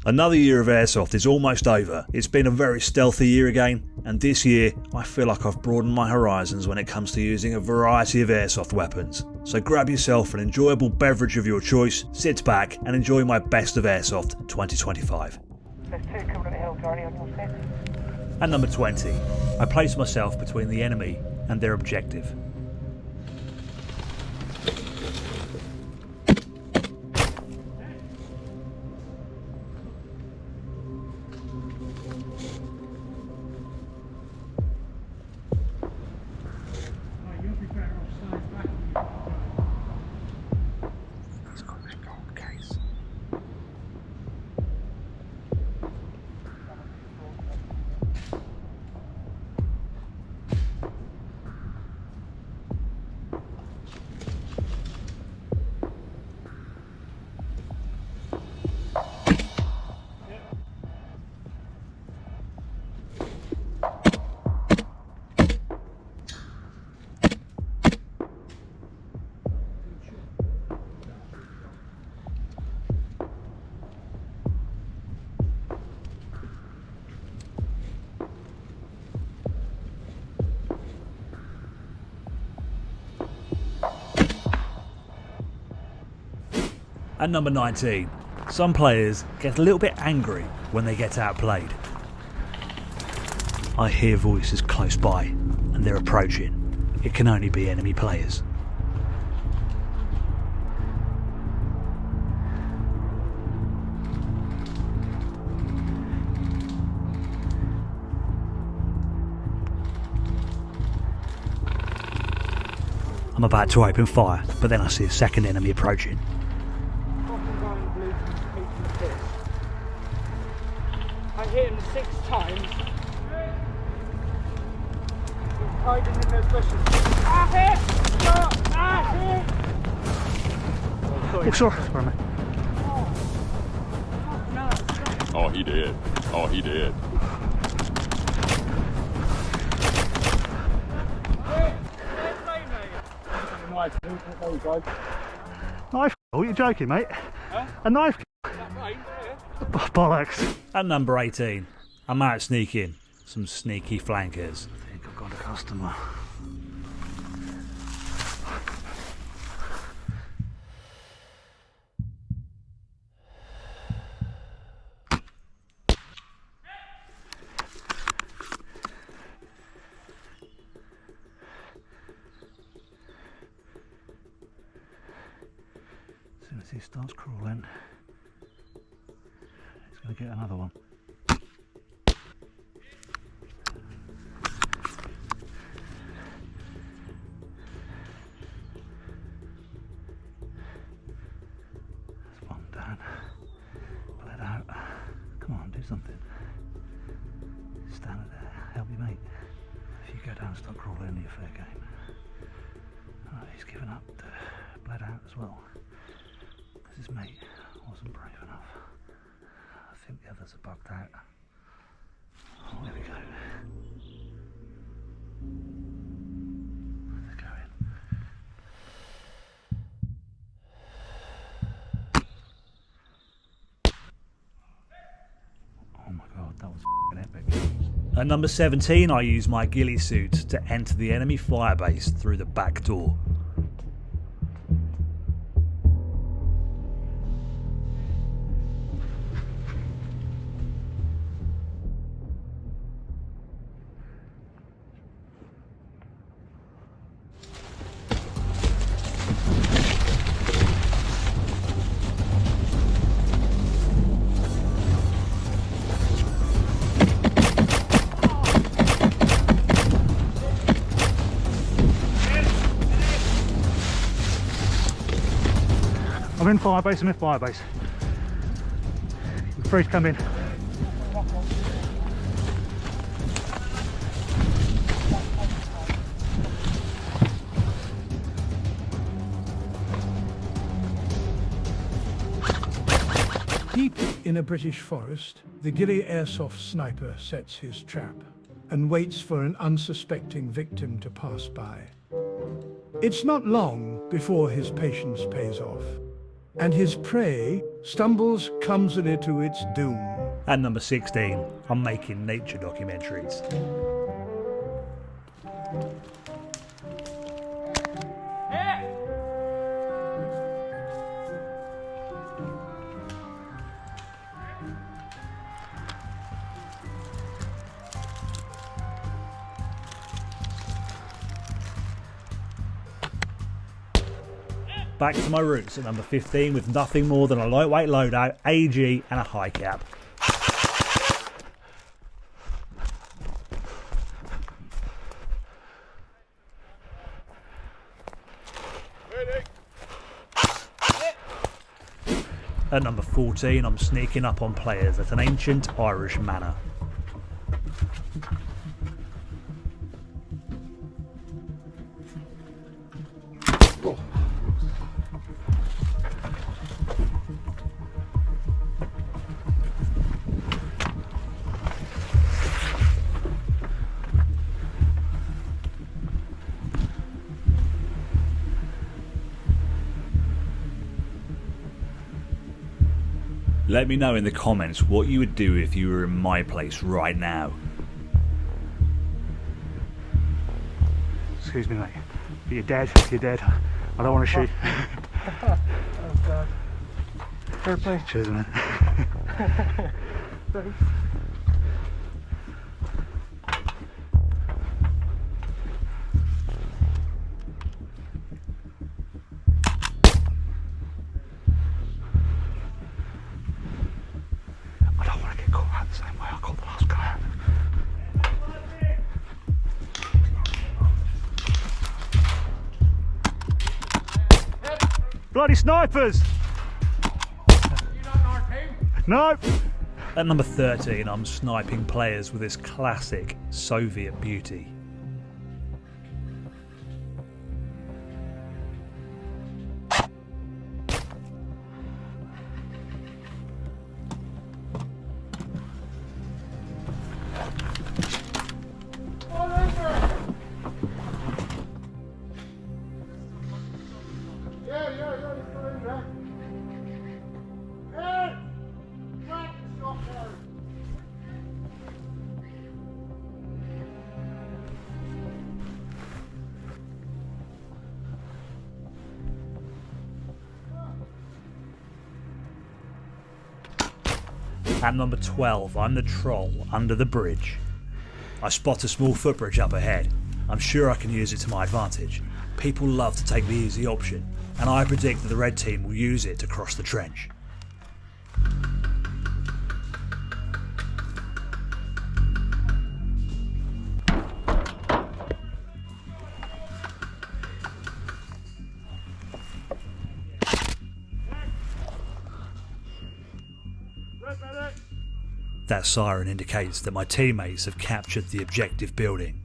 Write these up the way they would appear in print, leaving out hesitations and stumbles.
Another year of Airsoft is almost over. It's been a very stealthy year again, and this year I feel like I've broadened my horizons when it comes to using a variety of Airsoft weapons. So grab yourself an enjoyable beverage of your choice, sit back and enjoy my best of Airsoft 2025. There's two coming up the hill, Charlie, on your set. At number 20, I place myself between the enemy and their objective. At number 19, some players get a little bit angry when they get outplayed. I hear voices close by and they're approaching. It can only be enemy players. I'm about to open fire, but then I see a second enemy approaching. I hit him 6 times. He's hiding in those bushes. Hit! Oh, sorry, mate. Oh, he did. Oh, he did. Knife? Oh, you're joking, mate? Huh? A knife? Right, Bollocks. At number 18, I'm out sneaking some sneaky flankers. I think I've got a customer. As soon as he starts crawling, he's going to get another one. There's one down. Bled out. Come on, do something. Stand there. Help your mate. If you go down and start crawling, you're fair game. Alright, he's given up. Bled out as well. Because his mate wasn't brave enough. I think the others are bugged out. Oh, there we go. They're going. Oh my god, that was epic. At number 17, I use my ghillie suit to enter the enemy firebase through the back door. I'm in firebase, I'm in firebase. You're free to come in. Deep in a British forest, the ghillie airsoft sniper sets his trap and waits for an unsuspecting victim to pass by. It's not long before his patience pays off. and his prey stumbles clumsily to its doom. At number 16, I'm making nature documentaries. Back to my roots at number 15 with nothing more than a lightweight loadout, AG and a high cap. At number 14, I'm sneaking up on players at an ancient Irish manor. Let me know in the comments what you would do if you were in my place right now. Excuse me, mate. But you're dead. You're dead. I don't want to shoot. Oh God. Fair play. Cheers, man. Thanks. I don't want to get caught out the same way I caught the last guy out. Bloody snipers! No! At number 13, I'm sniping players with this classic Soviet beauty. At number 12, I'm the troll under the bridge. I spot a small footbridge up ahead. I'm sure I can use it to my advantage. People love to take the easy option, and I predict that the red team will use it to cross the trench. That siren indicates that my teammates have captured the objective building.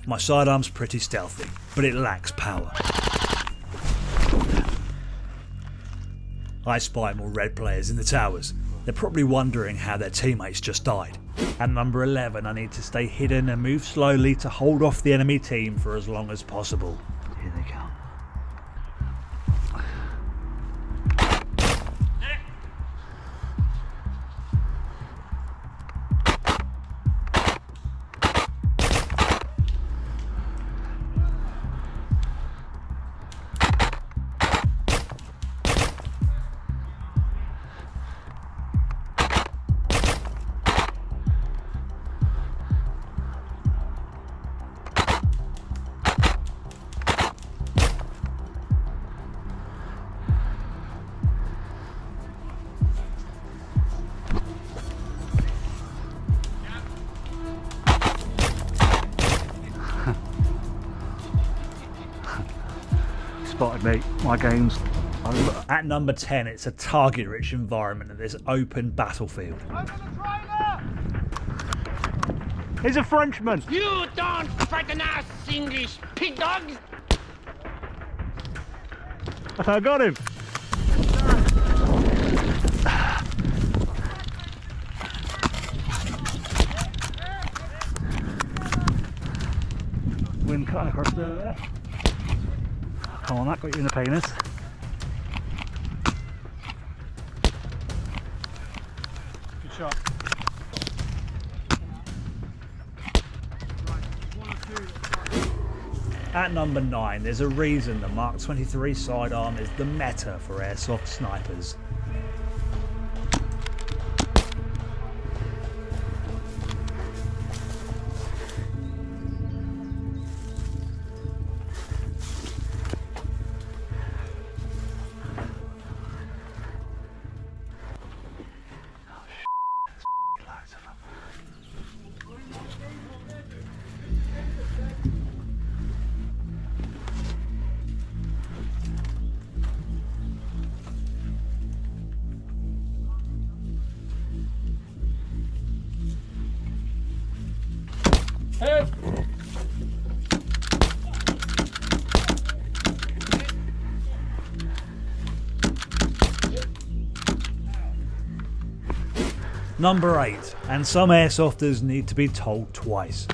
My sidearm's pretty stealthy, but it lacks power. I spy more red players in the towers. They're probably wondering how their teammates just died. At number 11, I need to stay hidden and move slowly to hold off the enemy team for as long as possible. Here they come. Spotted me. My game's over. At number 10, it's a target-rich environment at this open battlefield. He's a Frenchman. You don't frighten us, English pig dogs! I got him. him cutting across there. Come on, that got you in the penis. Good shot. At number 9, there's a reason the Mark 23 sidearm is the meta for airsoft snipers. Head. Number 8, and some airsofters need to be told twice.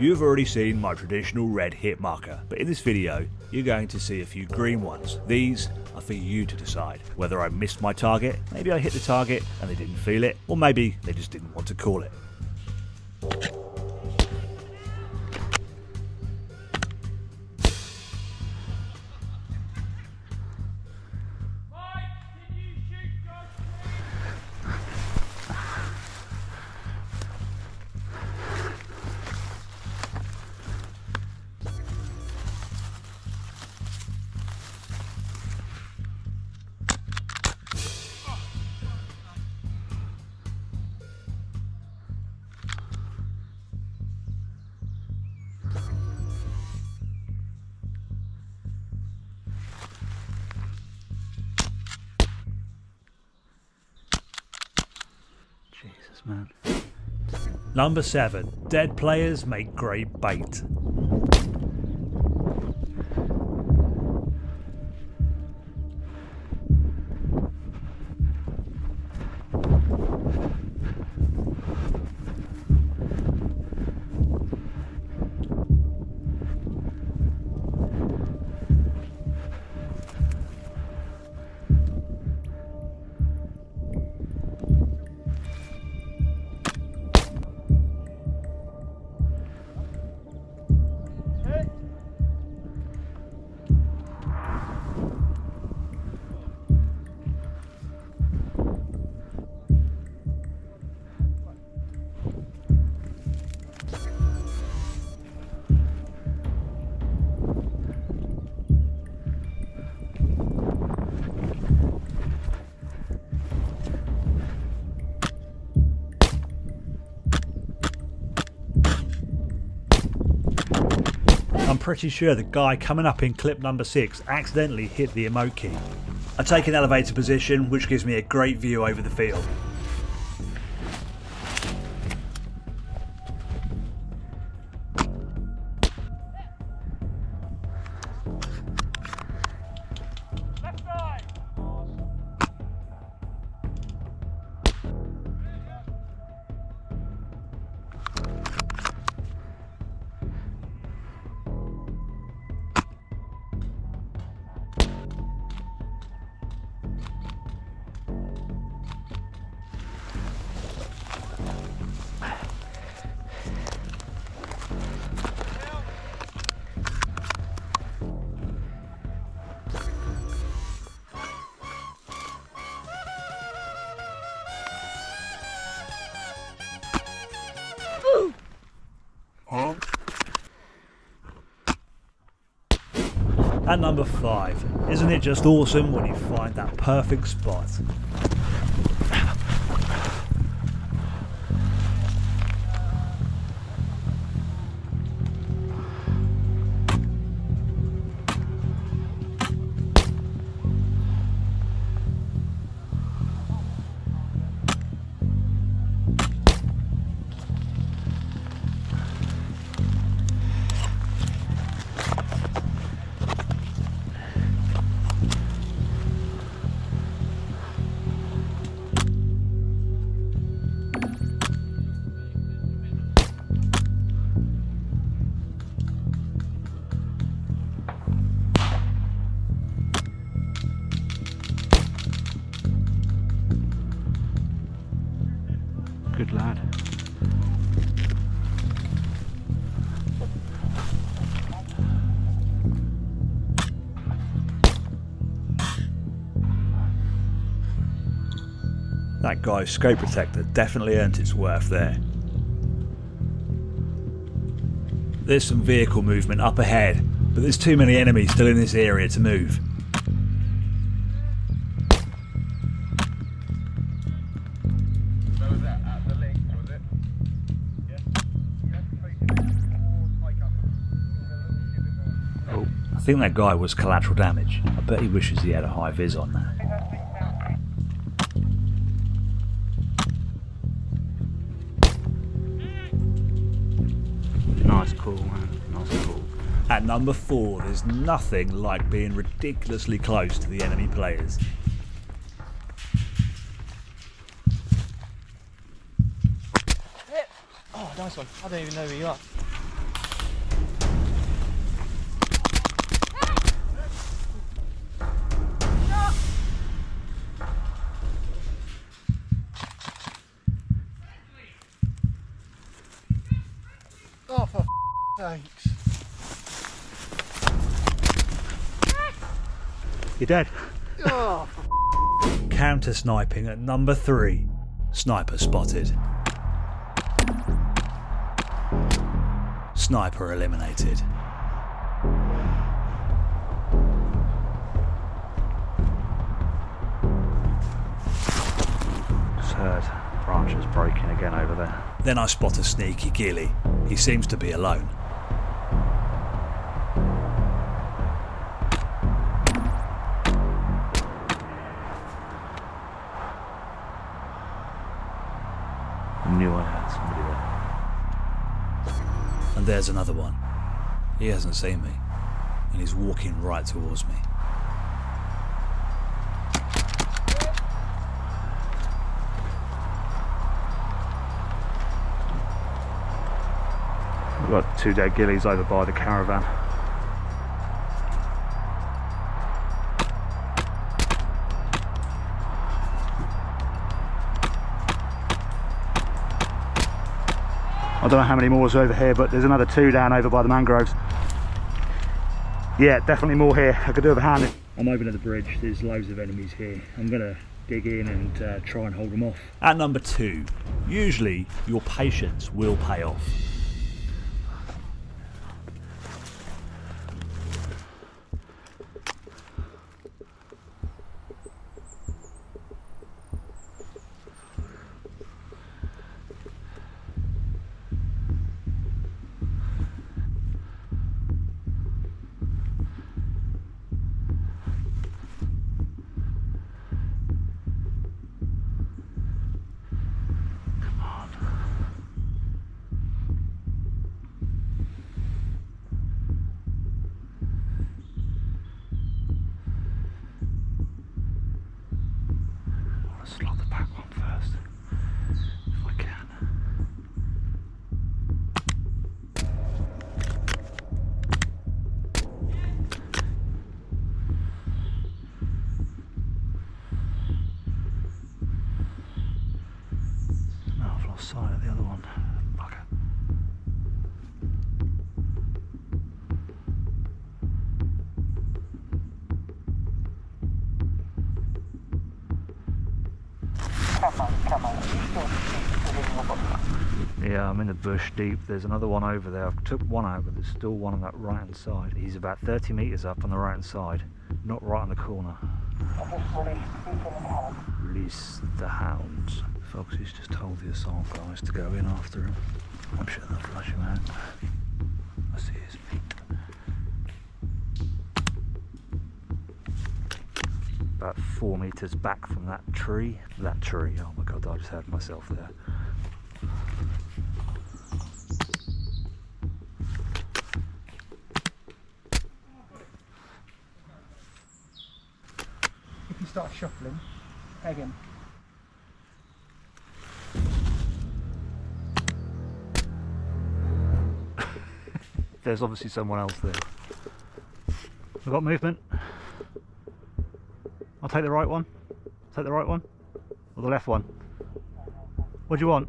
You've already seen my traditional red hit marker, but in this video you're going to see a few green ones. These are for you to decide whether I missed my target, maybe I hit the target and they didn't feel it, or maybe they just didn't want to call it. Jesus, man. Number 7. Dead players make great bait. I'm pretty sure the guy coming up in clip number 6 accidentally hit the emote key. I take an elevator position, which gives me a great view over the field. At number 5, isn't it just awesome when you find that perfect spot? That guy's scope protector definitely earned its worth there. There's some vehicle movement up ahead, but there's too many enemies still in this area to move. Where was that? At the link, was it? Oh, I think that guy was collateral damage. I bet he wishes he had a high vis on that. Nice call, man. Nice call. At number 4, there's nothing like being ridiculously close to the enemy players. Oh, nice one. I don't even know who you are. Oh, for thanks. You're dead. Oh, Counter sniping at number 3. Sniper spotted. Sniper eliminated. Just heard branches breaking again over there. Then I spot a sneaky ghillie. He seems to be alone. I knew I had somebody there. And there's another one. He hasn't seen me, and he's walking right towards me. We've got 2 dead ghillies over by the caravan. I don't know how many more is over here, but there's another 2 down over by the mangroves. Yeah, definitely more here. I could do with a hand. I'm over at the bridge. There's loads of enemies here. I'm going to dig in and try and hold them off. At number 2, usually your patience will pay off. Slot the back one first, if I can. No, I've lost sight of the other one. Bugger. Yeah, I'm in the bush deep. There's another one over there. I've took one out, but there's still one on that right hand side. He's about 30 metres up on the right hand side, not right on the corner. Release the hounds. Folks, he's just told the assault guys to go in after him. I'm sure they'll flush him out. I see his feet. About 4 metres back from that tree. That tree, oh my god, I just had myself there. if you start shuffling, peg him. There's obviously someone else there. We've got movement. I'll take the right one. Take the right one. Or the left one. What do you want?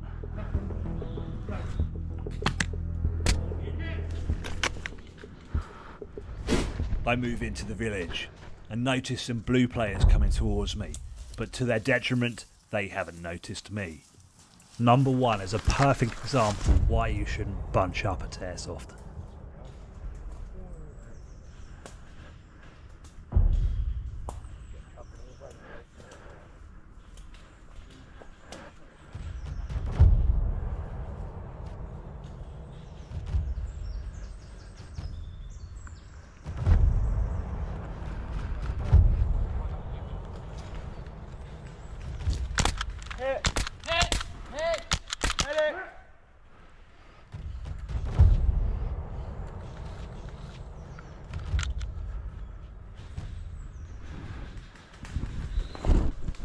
I move into the village and notice some blue players coming towards me, but to their detriment, they haven't noticed me. Number 1 is a perfect example why you shouldn't bunch up at Airsoft.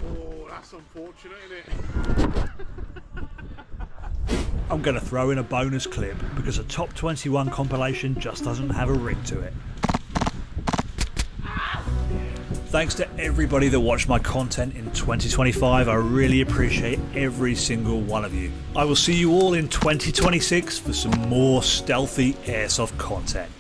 Oh, that's unfortunate, isn't it? I'm going to throw in a bonus clip because a top 21 compilation just doesn't have a ring to it. Thanks to everybody that watched my content in 2025. I really appreciate every single one of you. I will see you all in 2026 for some more stealthy Airsoft content.